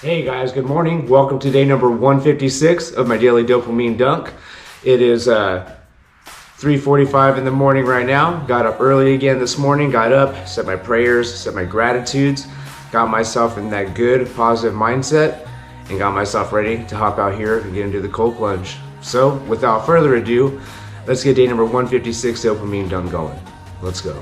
Hey guys, good morning. Welcome to day number 156 of my daily dopamine dunk. It is 3:45 in the morning right now. Got up early again this morning, got up, said my prayers, said my gratitudes, got myself in that good, positive mindset, and got myself ready to hop out here and get into the cold plunge. So without further ado, let's get day number 156 dopamine dunk going. Let's go.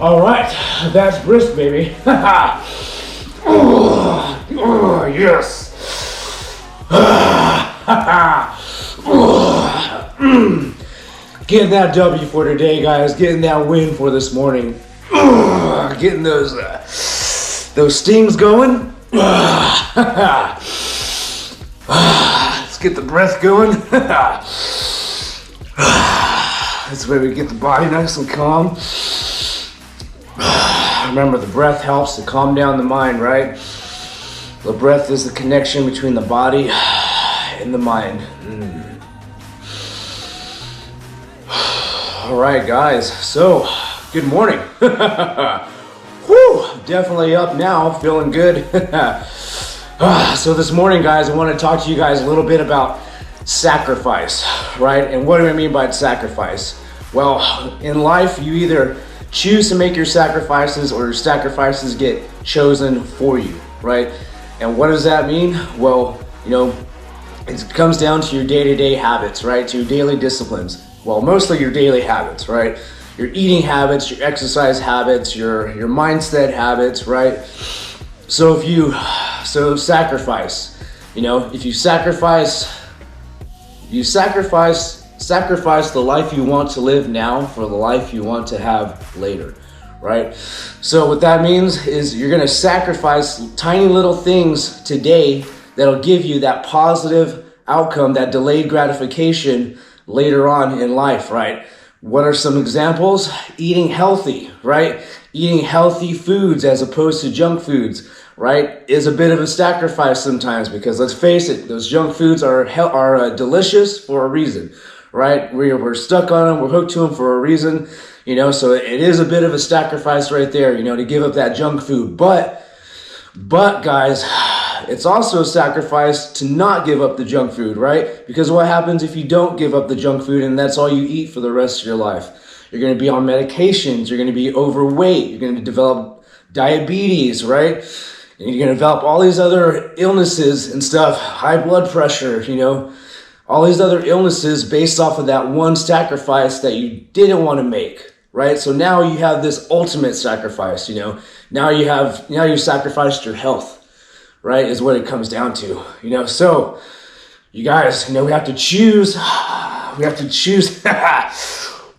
All right, that's brisk, baby. Yes. Getting that W for today, guys. Getting that win for this morning. Getting those stings going. Let's get the breath going. This way we get the body nice and calm. Remember, the breath helps to calm down the mind, right? The breath is the connection between the body and the mind. All right, guys. So, good morning. Whew, definitely up now, feeling good. So this morning, guys, I want to talk to you guys a little bit about sacrifice, right? And what do I mean by sacrifice? Well, in life, you either choose to make your sacrifices or your sacrifices get chosen for you, right? And what does that mean? Well, it comes down to your day-to-day habits, right? To your daily disciplines. Well, mostly your daily habits, right? Your eating habits, your exercise habits, your mindset habits, right? So sacrifice, if you sacrifice the life you want to live now for the life you want to have later, right? So what that means is you're going to sacrifice tiny little things today that'll give you that positive outcome, that delayed gratification later on in life, right? What are some examples? Eating healthy, right? Eating healthy foods as opposed to junk foods, right, is a bit of a sacrifice sometimes, because let's face it, those junk foods are delicious for a reason, right? We're stuck on them, we're hooked to them for a reason, so it is a bit of a sacrifice right there, to give up that junk food. But guys, it's also a sacrifice to not give up the junk food, right? Because what happens if you don't give up the junk food and that's all you eat for the rest of your life? You're going to be on medications, you're going to be overweight, you're going to develop diabetes, right? And you're going to develop all these other illnesses and stuff, high blood pressure, all these other illnesses based off of that one sacrifice that you didn't want to make, right? So now you have this ultimate sacrifice, now you sacrificed your health, right, is what it comes down to, So you guys, we have to choose,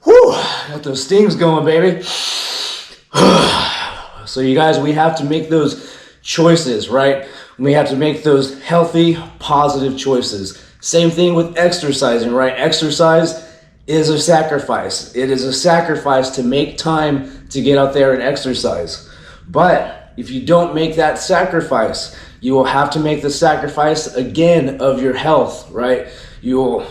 Whew, got those stings going, baby. So you guys, we have to make those choices, right? We have to make those healthy, positive choices. Same thing with exercising, right? Exercise is a sacrifice. It is a sacrifice to make time to get out there and exercise. But if you don't make that sacrifice, you will have to make the sacrifice again of your health, right? You will,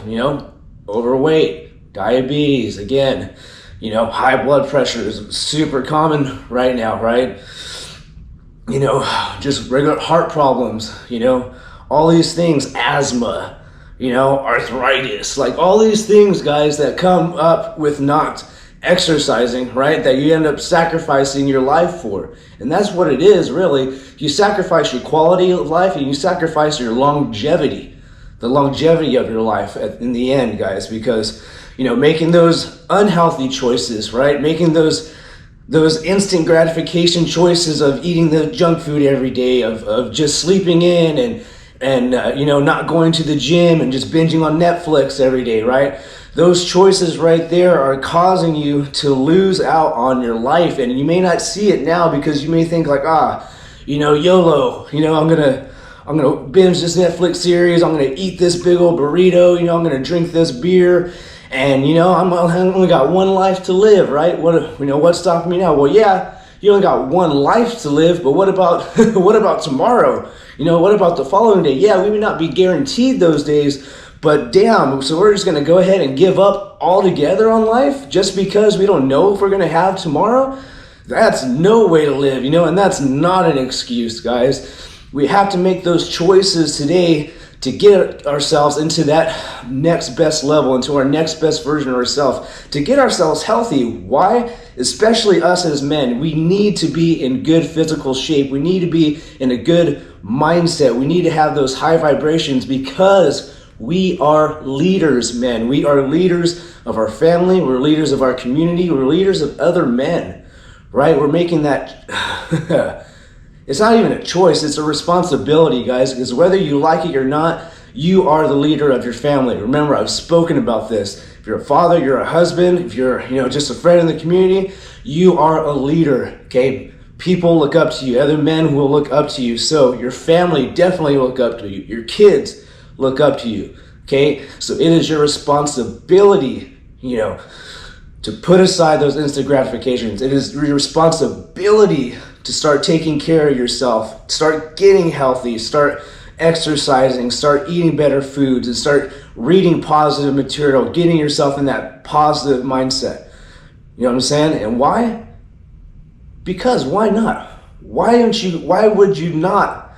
overweight, diabetes, again, high blood pressure is super common right now, right? Just regular heart problems, all these things, asthma, arthritis, like all these things, guys, that come up with not exercising, right? That you end up sacrificing your life for. And that's what it is, really. You sacrifice your quality of life and you sacrifice your longevity, the longevity of your life in the end, guys, because, making those unhealthy choices, right? Making those instant gratification choices of eating the junk food every day, of just sleeping in and not going to the gym and just binging on Netflix every day, right? Those choices right there are causing you to lose out on your life, and you may not see it now because you may think like, YOLO, I'm going to binge this Netflix series. I'm going to eat this big old burrito. You know, I'm going to drink this beer. And, you know, I only got one life to live, right? What's stopping me now? Well, yeah, you only got one life to live, but what about what about tomorrow? You know, what about the following day? Yeah, we may not be guaranteed those days, but damn, so we're just going to go ahead and give up altogether on life just because we don't know if we're going to have tomorrow? That's no way to live, you know, and that's not an excuse, guys. We have to make those choices today to get ourselves into that next best level, into our next best version of ourselves, to get ourselves healthy. Why? Especially us as men. We need to be in good physical shape. We need to be in a good mindset. We need to have those high vibrations because we are leaders, men. We are leaders of our family. We're leaders of our community. We're leaders of other men, right? We're making that... It's not even a choice, it's a responsibility, guys, because whether you like it or not, you are the leader of your family. Remember, I've spoken about this. If you're a father, you're a husband, if you're, just a friend in the community, you are a leader, okay? People look up to you. Other men will look up to you. So your family definitely look up to you. Your kids look up to you, okay? So it is your responsibility, to put aside those instant gratifications. It is your responsibility to start taking care of yourself, start getting healthy, start exercising, start eating better foods, and start reading positive material, getting yourself in that positive mindset. You know what I'm saying? And why? Because why not? Why would you not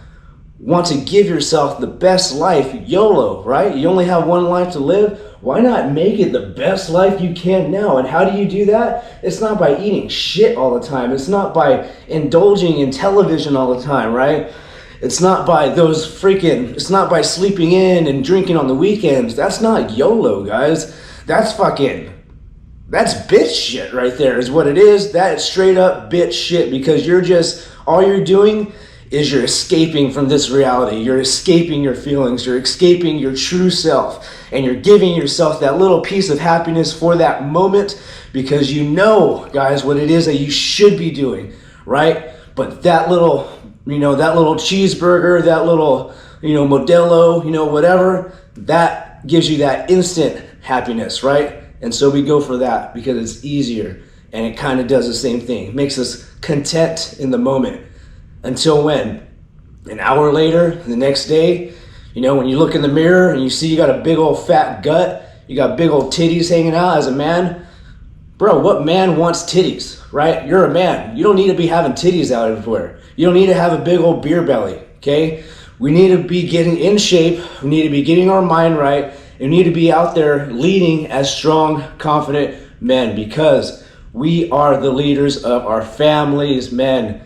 want to give yourself the best life? YOLO, right? You only have one life to live. Why not make it the best life you can now? And how do you do that? It's not by eating shit all the time. It's not by indulging in television all the time, right? It's not by it's not by sleeping in and drinking on the weekends. That's not YOLO, guys. That's bitch shit right there is what it is. That's straight up bitch shit, because all you're doing is you're escaping from this reality. You're escaping your feelings. You're escaping your true self. And you're giving yourself that little piece of happiness for that moment because you know, guys, what it is that you should be doing, right? But that little, that little cheeseburger, that little, Modelo, whatever, that gives you that instant happiness, right? And so we go for that because it's easier and it kind of does the same thing. It makes us content in the moment. Until when? An hour later, the next day, when you look in the mirror and you see you got a big old fat gut, you got big old titties hanging out as a man. Bro, what man wants titties, right? You're a man. You don't need to be having titties out everywhere. You don't need to have a big old beer belly, okay? We need to be getting in shape. We need to be getting our mind right. And we need to be out there leading as strong, confident men because we are the leaders of our families, men.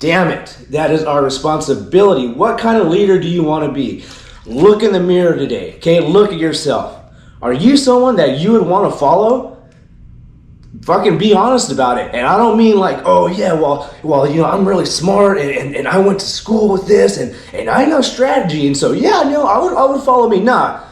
Damn it, that is our responsibility. What kind of leader do you want to be? Look in the mirror today, okay? Look at yourself. Are you someone that you would want to follow? Fucking be honest about it. And I don't mean like, oh yeah, well, I'm really smart and I went to school with this and I know strategy and so yeah, no, I would follow me. Nah.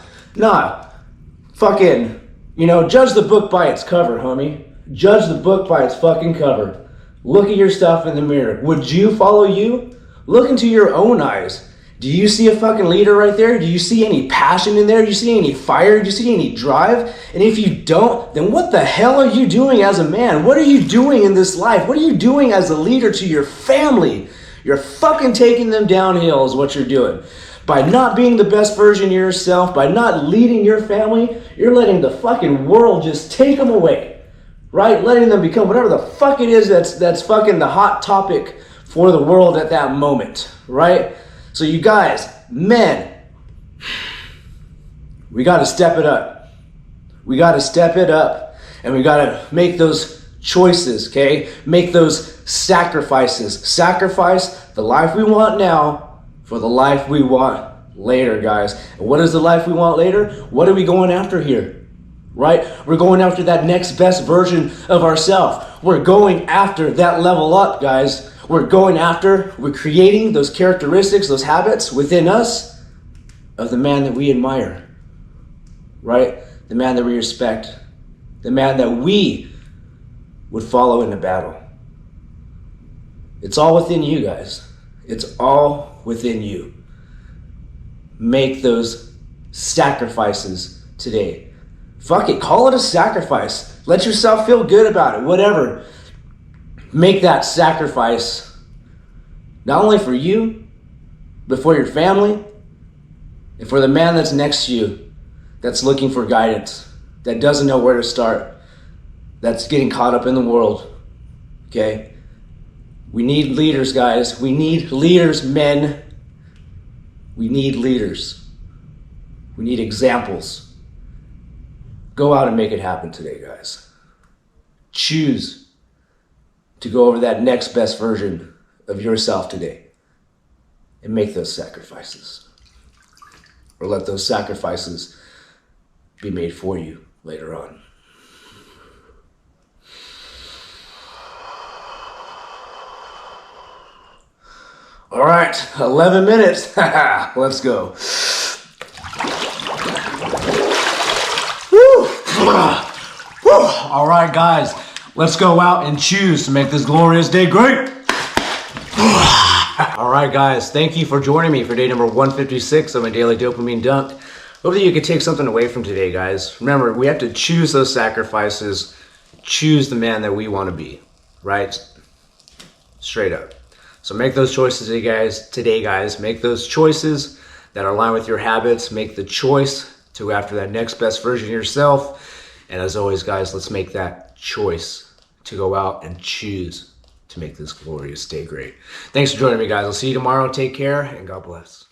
Fucking, judge the book by its cover, homie. Judge the book by its fucking cover. Look at yourself in the mirror. Would you follow you? Look into your own eyes. Do you see a fucking leader right there? Do you see any passion in there? Do you see any fire? Do you see any drive? And if you don't, then what the hell are you doing as a man? What are you doing in this life? What are you doing as a leader to your family? You're fucking taking them downhill is what you're doing. By not being the best version of yourself, by not leading your family, you're letting the fucking world just take them away. Right? Letting them become whatever the fuck it is that's fucking the hot topic for the world at that moment. Right? So you guys, men, we got to step it up. We got to step it up and we got to make those choices, okay? Make those sacrifices. Sacrifice the life we want now for the life we want later, guys. And what is the life we want later? What are we going after here? Right? We're going after that next best version of ourselves. We're going after that level up, guys. We're creating those characteristics, those habits within us of the man that we admire, right? The man that we respect, the man that we would follow into battle. It's all within you, guys. It's all within you. make those sacrifices today. Fuck it, call it a sacrifice. Let yourself feel good about it, whatever. Make that sacrifice, not only for you, but for your family, and for the man that's next to you, that's looking for guidance, that doesn't know where to start, that's getting caught up in the world, okay? We need leaders, guys. We need leaders, men. We need leaders. We need examples. Go out and make it happen today, guys. Choose to go over that next best version of yourself today and make those sacrifices. Or let those sacrifices be made for you later on. All right, 11 minutes. Let's go. Woo. Woo. All right, guys, let's go out and choose to make this glorious day great. All right, guys, thank you for joining me for day number 156 of my daily dopamine dunk. Hope that you could take something away from today, guys. Remember, we have to choose those sacrifices, choose the man that we want to be, right? Straight up. So make those choices today, guys. Make those choices that align with your habits. Make the choice to go after that next best version of yourself. And as always, guys, let's make that choice to go out and choose to make this glorious day great. Thanks for joining me, guys. I'll see you tomorrow. Take care, and God bless.